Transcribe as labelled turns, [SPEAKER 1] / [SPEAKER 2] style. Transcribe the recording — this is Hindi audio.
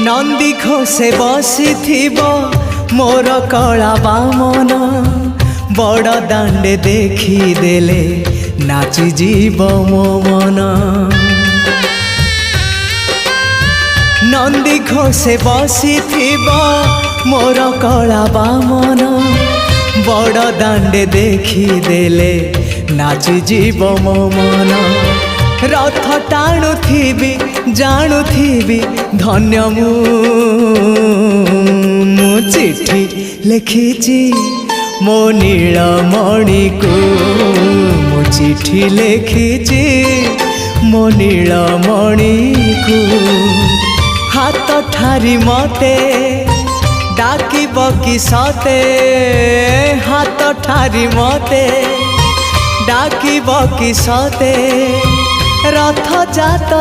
[SPEAKER 1] नंदी घोषे बसी मोर कला बामन बड़ दांडे देखी देले नाची जीव मो मन। नंदी घोषे बसी मोर कला बामन बड़ दांडे देखी देले नाची जीव मो मन। रथ टाणुथिबी जाणुथिबी धन्य मु चिट्ठी लिखिची मो नीलमणि को मु चिट्ठी लिखिची मो नीलमणि को। हाथ ठारी मते डाकिब कि सते हाथ ठारी मते डाकिब कि सते रथ जात